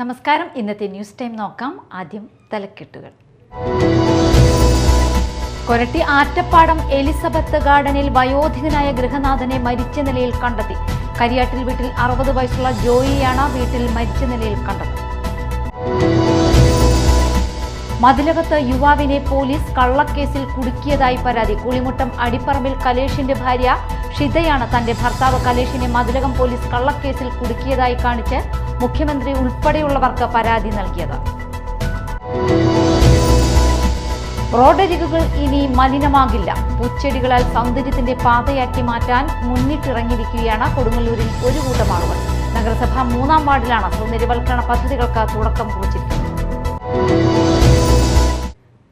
നമസ്കാരം. ഇന്നത്തെ news time നോക്കാം. ആദ്യം തലക്കെട്ടുകൾ. കൊരട്ടി ആറ്റപ്പാടം എലിസബത്ത് ഗാർഡനിൽ വയോധികനായ ഗൃഹനാഥനെ മരിച്ച നിലയിൽ കണ്ടെത്തി. കരിയാട്ടിൽ വീട്ടിൽ 60 വയസ്സുള്ള ജോയിയാണ് വീട്ടിൽ മരിച്ച നിലയിൽ കണ്ടെത്തി. മതിലകത്ത് യുവാവിനെ പോലീസ് കള്ളക്കേസിൽ കുടുക്കിയതായി പരാതി. കുളിമുട്ടം അടിപ്പറമ്പിൽ കലേഷിന്റെ ഭാര്യ ഷിതയാണ് തന്റെ ഭർത്താവ് കലേഷിനെ മതിലകം പോലീസ് കള്ളക്കേസിൽ കുടുക്കിയതായി കാണിച്ച് മുഖ്യമന്ത്രി ഉൾപ്പെടെയുള്ളവർക്ക് പരാതി നൽകിയത്. റോഡരികുകൾ ഇനി മലിനമാകില്ല. പൂച്ചെടികളാൽ സൗന്ദര്യത്തിന്റെ പാതയാക്കി മാറ്റാൻ മുന്നിട്ടിറങ്ങിയിരിക്കുകയാണ് കൊടുങ്ങല്ലൂരിൽ ഒരു കൂട്ടം ആളുകൾ. നഗരസഭ 3-ാം വാർഡിലാണ് സൗന്ദര്യവൽക്കരണ പദ്ധതികൾക്ക് തുടക്കം കുറിച്ചിരിക്കുന്നത്.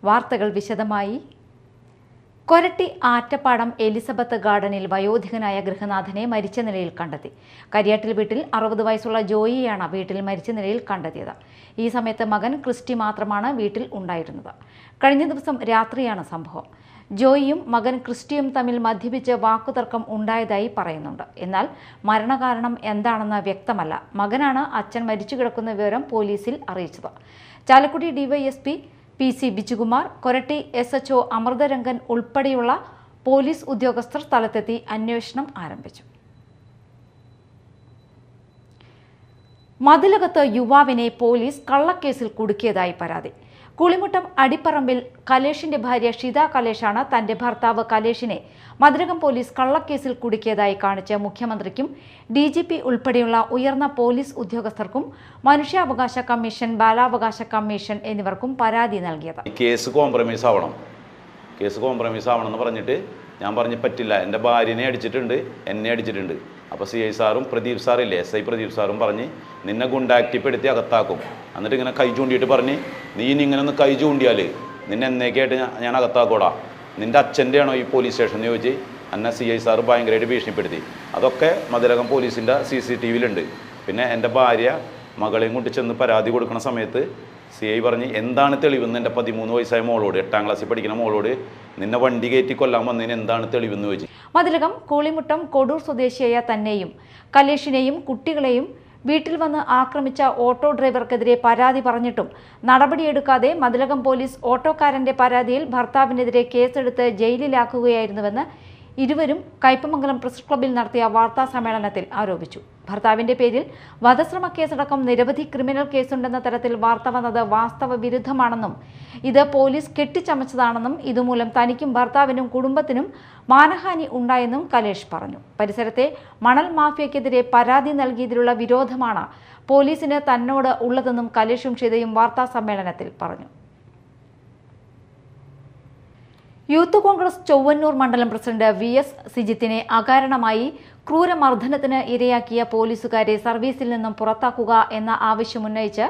വാർത്തകൾ വിശദമായി. കൊരട്ടി ആറ്റപ്പാടം എലിസബത്ത് ഗാർഡനിൽ വയോധികനായ ഗൃഹനാഥനെ മരിച്ച നിലയിൽ കണ്ടെത്തി. കരിയാട്ടിൽ വീട്ടിൽ 60 വയസ്സുള്ള ജോയിയാണ് വീട്ടിൽ മരിച്ച നിലയിൽ കണ്ടെത്തിയത്. ഈ സമയത്ത് മകൻ ക്രിസ്റ്റി മാത്രമാണ് വീട്ടിൽ ഉണ്ടായിരുന്നത്. കഴിഞ്ഞ ദിവസം രാത്രിയാണ് സംഭവം. ജോയിയും മകൻ ക്രിസ്റ്റിയും തമ്മിൽ മദ്യപിച്ച് വാക്കുതർക്കം ഉണ്ടായതായി പറയുന്നുണ്ട്. എന്നാൽ മരണകാരണം എന്താണെന്ന് വ്യക്തമല്ല. മകനാണ് അച്ഛൻ മരിച്ചു കിടക്കുന്ന വിവരം പോലീസിൽ അറിയിച്ചത്. Chalakudy DYSP PC Bijukumar, Koratty SHO Amritharangan ഉൾപ്പെടെയുള്ള പോലീസ് ഉദ്യോഗസ്ഥർ സ്ഥലത്തെത്തി അന്വേഷണം ആരംഭിച്ചു. മതിലകത്ത് യുവാവിനെ പോലീസ് കള്ളക്കേസിൽ കുടുക്കിയതായി പരാതി. കുളിമുട്ടം അടിപ്പറമ്പിൽ കലേഷിന്റെ ഭാര്യ ഷിത കലേഷാണ് തന്റെ ഭർത്താവ് കലേഷിനെ മതിലകം പോലീസ് കള്ളക്കേസിൽ കുടുക്കിയതായി കാണിച്ച് മുഖ്യമന്ത്രിക്കും DGP ഉൾപ്പെടെയുള്ള ഉയർന്ന പോലീസ് ഉദ്യോഗസ്ഥർക്കും മനുഷ്യാവകാശ കമ്മീഷൻ, ബാലാവകാശ കമ്മീഷൻ എന്നിവർക്കും പരാതി നൽകിയത്. കേസ് കോംപ്രമൈസ് ആവണം എന്ന് പറഞ്ഞിട്ട് ഞാൻ പറഞ്ഞു പറ്റില്ല, എൻ്റെ ഭാര്യനെ അടിച്ചിട്ടുണ്ട്, എന്നെ അടിച്ചിട്ടുണ്ട്. അപ്പോൾ CI സാറും പ്രദീപ് സാറില്ലേ, SI പ്രദീപ് സാറും പറഞ്ഞ് നിന്നെ ഗുണ്ടാക്റ്റിപ്പെടുത്തി അകത്താക്കും. എന്നിട്ട് ഇങ്ങനെ കൈ ചൂണ്ടിയിട്ട് പറഞ്ഞ് നീ ഇങ്ങനെ ഒന്ന് കൈ ചൂണ്ടിയാൽ നിന്നെ എന്നേക്കായിട്ട് ഞാൻ അകത്താക്കോടാ, നിൻ്റെ അച്ഛൻ്റെ ആണോ ഈ പോലീസ് സ്റ്റേഷൻ എന്ന് ചോദിച്ച് എന്നെ CI സാറ് ഭയങ്കരമായിട്ട് ഭീഷണിപ്പെടുത്തി. അതൊക്കെ മതിലകം പോലീസിൻ്റെ CCTVയിലുണ്ട്. പിന്നെ എൻ്റെ ഭാര്യ മകളെയും കൊണ്ട് ചെന്ന് പരാതി കൊടുക്കുന്ന സമയത്ത് CI പറഞ്ഞ് എന്താണ് തെളിവെന്ന് എൻ്റെ 13 വയസ്സായ മോളോട്, 8-ാം ക്ലാസ്സിൽ പഠിക്കുന്ന മോളോട് നിന്നെ വണ്ടി കയറ്റി കൊല്ലാൻ വന്നതിന് എന്താണ് തെളിവെന്ന് ചോദിച്ചു. മതിലകം കൂളിമുട്ടം കൊടൂർ സ്വദേശിയായ തന്നെയും കലേഷിനെയും കുട്ടികളെയും വീട്ടിൽ വന്ന് ആക്രമിച്ച ഓട്ടോ ഡ്രൈവർക്കെതിരെ പരാതി പറഞ്ഞിട്ടും നടപടിയെടുക്കാതെ മതിലകം പോലീസ് ഓട്ടോക്കാരന്റെ പരാതിയിൽ ഭർത്താവിനെതിരെ കേസെടുത്ത് ജയിലിലാക്കുകയായിരുന്നുവെന്ന് ഇരുവരും കയ്പമംഗലം പ്രസ് ക്ലബ്ബിൽ നടത്തിയ വാർത്താ സമ്മേളനത്തിൽ ആരോപിച്ചു. ഭർത്താവിന്റെ പേരിൽ വധശ്രമ കേസടക്കം നിരവധി ക്രിമിനൽ കേസുണ്ടെന്ന തരത്തിൽ വാർത്ത വന്നത് വാസ്തവ വിരുദ്ധമാണെന്നും ഇത് പോലീസ് കെട്ടിച്ചമച്ചതാണെന്നും ഇതുമൂലം തനിക്കും ഭർത്താവിനും കുടുംബത്തിനും മാനഹാനി ഉണ്ടായെന്നും കലേഷ് പറഞ്ഞു. പരിസരത്തെ മണൽ മാഫിയക്കെതിരെ പരാതി നൽകിയതിലുള്ള വിരോധമാണ് പോലീസിന് തന്നോട് ഉള്ളതെന്നും കലേഷും ഷിതയും വാർത്താ സമ്മേളനത്തിൽ പറഞ്ഞു. യൂത്ത് കോൺഗ്രസ് ചൊവ്വന്നൂർ മണ്ഡലം പ്രസിഡന്റ് VS സിജിത്തിനെ അകാരണമായി ക്രൂരമർദ്ദനത്തിന് ഇരയാക്കിയ പോലീസുകാരെ സർവീസിൽ നിന്നും പുറത്താക്കുക എന്ന ആവശ്യമുന്നയിച്ച്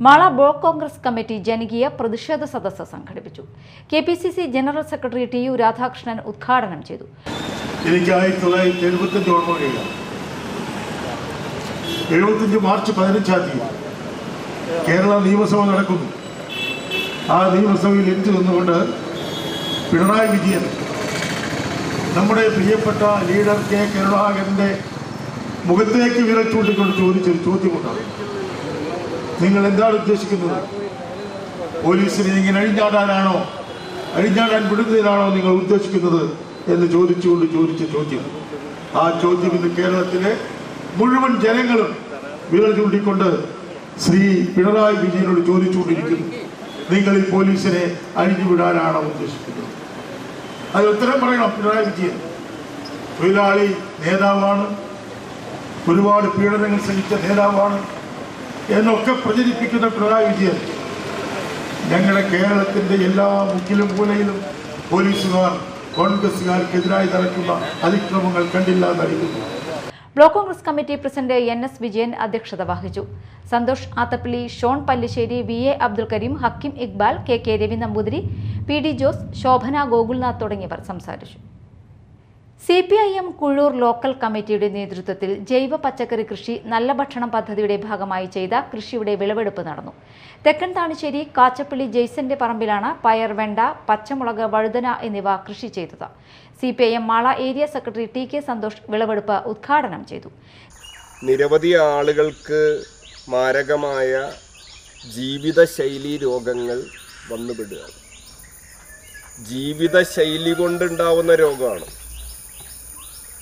മാള ബ്ലോക്ക് കോൺഗ്രസ് കമ്മിറ്റി ജനകീയ പ്രതിഷേധ സദസ്സ് സംഘടിപ്പിച്ചു. KPCC general secretary TU Radhakrishnan ഉദ്ഘാടനം ചെയ്തു. എനിക്ക് 1975 ഓർമ്മ കഴിയാം. 75 മാർച്ച് 15-ാം തീയതി കേരള നിയമസഭ നടക്കുന്നു. ആ നിയമസഭയിൽ എനിക്ക് നിന്നുകൊണ്ട് പിണറായി വിജയൻ നമ്മുടെ പ്രിയപ്പെട്ട ലീഡർ K കരുണാകരൻ്റെ മുഖത്തേക്ക് വിരൽ ചൂണ്ടിക്കൊണ്ട് ചോദിച്ചൊരു ചോദ്യമുണ്ടാണ്. നിങ്ങൾ എന്താണ് ഉദ്ദേശിക്കുന്നത്? പോലീസിനെ ഇങ്ങനെ അഴിഞ്ഞാടാൻ വിടുന്നതിനാണോ നിങ്ങൾ ഉദ്ദേശിക്കുന്നത് എന്ന് ചോദിച്ച ചോദ്യം. ആ ചോദ്യം ഇന്ന് കേരളത്തിലെ മുഴുവൻ ജനങ്ങളും വിരൽ ചൂണ്ടിക്കൊണ്ട് ശ്രീ പിണറായി വിജയനോട് ചോദിച്ചുകൊണ്ടിരിക്കുന്നു. നിങ്ങൾ ഈ പോലീസിനെ അഴിഞ്ഞുവിടാനാണോ ഉദ്ദേശിക്കുന്നത്? അത് ഉത്തരം പറയണം. പിണറായി വിജയൻ തൊഴിലാളി നേതാവാണ്, ഒരുപാട് പീഡനങ്ങൾ സഹിച്ച നേതാവാണ് എന്നൊക്കെ പ്രചരിപ്പിക്കുന്ന പിണറായി വിജയൻ ഞങ്ങളുടെ കേരളത്തിൻ്റെ എല്ലാ മുക്കിലും മൂലയിലും പോലീസുകാർ കോൺഗ്രസുകാർക്കെതിരായി നടക്കുന്ന അതിക്രമങ്ങൾ കണ്ടില്ല എന്നറിയുന്നു. Block Congress committee president NS Vijayan അധ്യക്ഷത വഹിച്ചു. Santhosh Athappally, Shon Pallissery, VA Abdul Kareem, Hakkim Iqbal, KK Ravi Namboothiri, PD Jose, Shobhana Gokulnath തുടങ്ങിയവർ സംസാരിച്ചു. CPIM കുഴൂർ ലോക്കൽ കമ്മിറ്റിയുടെ നേതൃത്വത്തിൽ ജൈവ പച്ചക്കറി കൃഷി നല്ല ഭക്ഷണം പദ്ധതിയുടെ ഭാഗമായി ചെയ്ത കൃഷിയുടെ വിളവെടുപ്പ് നടന്നു. തെക്കൻ താണിശ്ശേരി കാച്ചപ്പള്ളി ജെയ്സന്റെ പറമ്പിലാണ് പയർ, വെണ്ട, പച്ചമുളക്, വഴുതന എന്നിവ കൃഷി ചെയ്തത്. CPIM Mala area secretary TK Santhosh വിളവെടുപ്പ് ഉദ്ഘാടനം ചെയ്തു. നിരവധി ആളുകൾക്ക് മാരകമായ ജീവിതശൈലി രോഗങ്ങൾ വന്നുപെടുകയാണ്. ജീവിതശൈലി കൊണ്ടുണ്ടാവുന്ന രോഗമാണ്.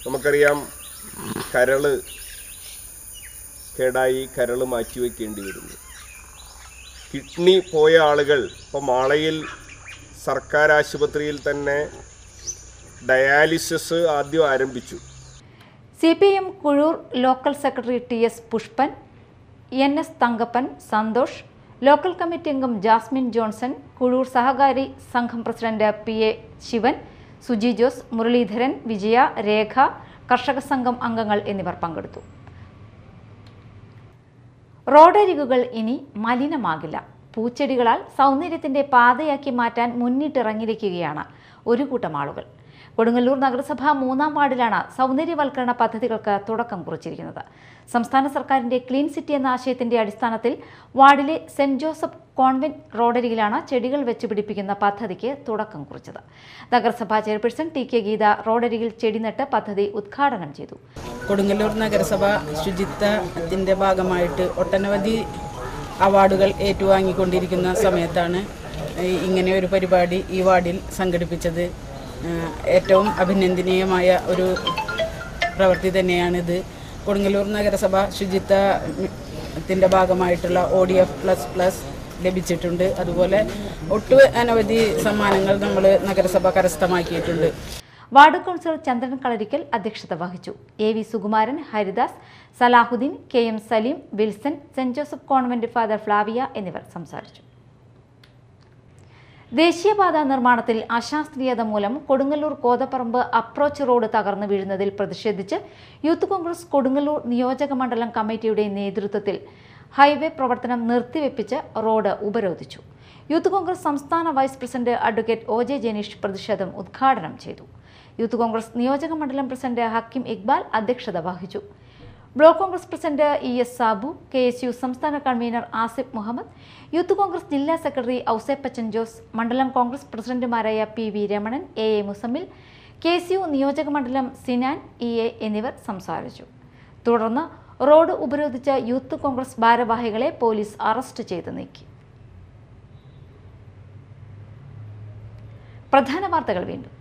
നമുക്കറിയാം, കരള് കേടായി കരള് മാറ്റിവെക്കേണ്ടി വരുന്നു. കിഡ്നി പോയ ആളുകൾ ഇപ്പോൾ മാളയിൽ സർക്കാർ ആശുപത്രിയിൽ തന്നെ ഡയാലിസിസ് ആദ്യം ആരംഭിച്ചു. CPM Kuzhur local secretary TS Pushpan, NS Thankappan, Santhosh, local committee അംഗം ജാസ്മിൻ ജോൺസൺ, കുഴൂർ സഹകാരി സംഘം president PA Sivan, Suji Jose, Muraleedharan, Vijaya, Rekha, കർഷക സംഘം അംഗങ്ങൾ എന്നിവർ പങ്കെടുത്തു. റോഡരികുകൾ ഇനി മലിനമാകില്ല. പൂച്ചെടികളാൽ സൗന്ദര്യത്തിന്റെ പാതയാക്കി മാറ്റാൻ മുന്നിട്ടിറങ്ങിയിരിക്കുകയാണ് ഒരു കൂട്ടം ആളുകൾ. കൊടുങ്ങല്ലൂർ നഗരസഭ 3-ാം വാർഡിലാണ് സൗന്ദര്യവൽക്കരണ പദ്ധതികൾക്ക് തുടക്കം കുറിച്ചിരിക്കുന്നത്. സംസ്ഥാന സർക്കാരിന്റെ ക്ലീൻ സിറ്റി എന്ന ആശയത്തിന്റെ അടിസ്ഥാനത്തിൽ വാർഡിലെ സെന്റ് ജോസഫ് കോൺവെന്റ് റോഡരികിലാണ് ചെടികൾ വെച്ച് പിടിപ്പിക്കുന്ന പദ്ധതിക്ക് തുടക്കം കുറിച്ചത്. നഗരസഭാ ചെയർപേഴ്സൺ TK ഗീത റോഡരികിൽ ചെടി നട്ട് പദ്ധതി ഉദ്ഘാടനം ചെയ്തു. കൊടുങ്ങല്ലൂർ നഗരസഭ ശുചിത്വത്തിന്റെ ഭാഗമായിട്ട് ഒട്ടനവധി അവാർഡുകൾ ഏറ്റുവാങ്ങിക്കൊണ്ടിരിക്കുന്ന സമയത്താണ് ഇങ്ങനെ ഒരു പരിപാടി ഈ വാർഡിൽ സംഘടിപ്പിച്ചത്. ഏറ്റവും അഭിനന്ദനീയമായ ഒരു പ്രവൃത്തി തന്നെയാണിത്. കൊടുങ്ങല്ലൂർ നഗരസഭ ശുചിത്വത്തിൻ്റെ ഭാഗമായിട്ടുള്ള ODF++ ലഭിച്ചിട്ടുണ്ട്. അതുപോലെ അനവധി സമ്മാനങ്ങൾ നമ്മൾ നഗരസഭ കരസ്ഥമാക്കിയിട്ടുണ്ട്. വാർഡ് കൗൺസിലർ ചന്ദ്രൻ കളരിക്കൽ അധ്യക്ഷത വഹിച്ചു. AV Sukumaran, Haridas, Salahuddin, KM Saleem, Wilson, saint Joseph convent father Flavia എന്നിവർ സംസാരിച്ചു. ദേശീയപാത നിർമ്മാണത്തിൽ അശാസ്ത്രീയത മൂലം കൊടുങ്ങല്ലൂർ കോതപ്പറമ്പ് അപ്രോച്ച് റോഡ് തകർന്നു വീഴുന്നതിൽ പ്രതിഷേധിച്ച് യൂത്ത് കോൺഗ്രസ് കൊടുങ്ങല്ലൂർ നിയോജക മണ്ഡലം കമ്മിറ്റിയുടെ നേതൃത്വത്തിൽ ഹൈവേ പ്രവർത്തനം നിർത്തിവെപ്പിച്ച് റോഡ് ഉപരോധിച്ചു. യൂത്ത് കോൺഗ്രസ് സംസ്ഥാന vice president advocate OJ Janeesh പ്രതിഷേധം ഉദ്ഘാടനം ചെയ്തു. യൂത്ത് കോൺഗ്രസ് നിയോജക മണ്ഡലം പ്രസിഡന്റ് ഹക്കിം ഇക്ബാൽ അധ്യക്ഷത വഹിച്ചു. Block Congress president ES Sabu, KSU സംസ്ഥാന കൺവീനർ ആസിഫ് മുഹമ്മദ്, യൂത്ത് കോൺഗ്രസ് ജില്ലാ സെക്രട്ടറി ഔസേപ്പച്ചൻ ജോസ്, മണ്ഡലം കോൺഗ്രസ് പ്രസിഡന്റുമാരായ PV Ramanan, AA Muzammil, KSU നിയോജക മണ്ഡലം സിനാൻ, EA എന്നിവർ സംസാരിച്ചു. തുടർന്ന് റോഡ് ഉപരോധിച്ച യൂത്ത് കോൺഗ്രസ് ഭാരവാഹികളെ പോലീസ് അറസ്റ്റ് ചെയ്ത് നീക്കി. പ്രധാന വാർത്തകൾ വീണ്ടും.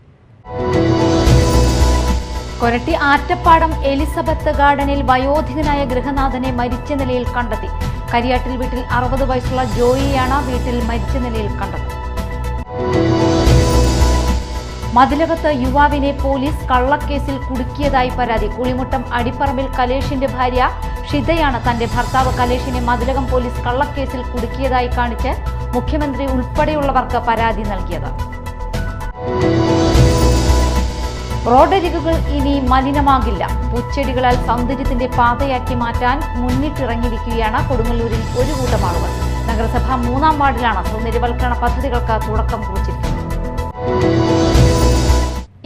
കൊരട്ടി ആറ്റപ്പാടം എലിസബത്ത് ഗാർഡനിൽ വയോധികനായ ഗൃഹനാഥനെ മരിച്ച നിലയിൽ കണ്ടെത്തി. കരിയാട്ടിൽ വീട്ടിൽ 60 വയസ്സുള്ള ജോയിയാണ് വീട്ടിൽ മരിച്ച നിലയിൽ കണ്ടത്. മതിലകത്ത് യുവാവിനെ പോലീസ് കള്ളക്കേസിൽ കുടുക്കിയതായി പരാതി. കുളിമുട്ടം അടിപ്പറമ്പിൽ കലേഷിന്റെ ഭാര്യ ഷിതയാണ് തന്റെ ഭർത്താവ് കലേഷിനെ മതിലകം പോലീസ് കള്ളക്കേസിൽ കുടുക്കിയതായി കാണിച്ച് മുഖ്യമന്ത്രി ഉൾപ്പെടെയുള്ളവർക്ക് പരാതി നൽകിയത്. റോഡരികുകൾ ഇനി മലിനമാകില്ല. പൂച്ചെടികളാൽ സൗന്ദര്യത്തിന്റെ പാതയാക്കി മാറ്റാൻ മുന്നിട്ടിറങ്ങിയിരിക്കുകയാണ് കൊടുങ്ങല്ലൂരിൽ ഒരു കൂട്ടം ആളുകൾ. നഗരസഭ 3-ാം വാർഡിലാണ് സൗന്ദര്യവൽക്കരണ പദ്ധതികൾക്ക് തുടക്കം കുറിച്ചിരിക്കുന്നത്.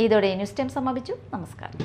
ഇതോടെ ന്യൂസ് ടൈം സമാപിച്ചു. നമസ്കാരം.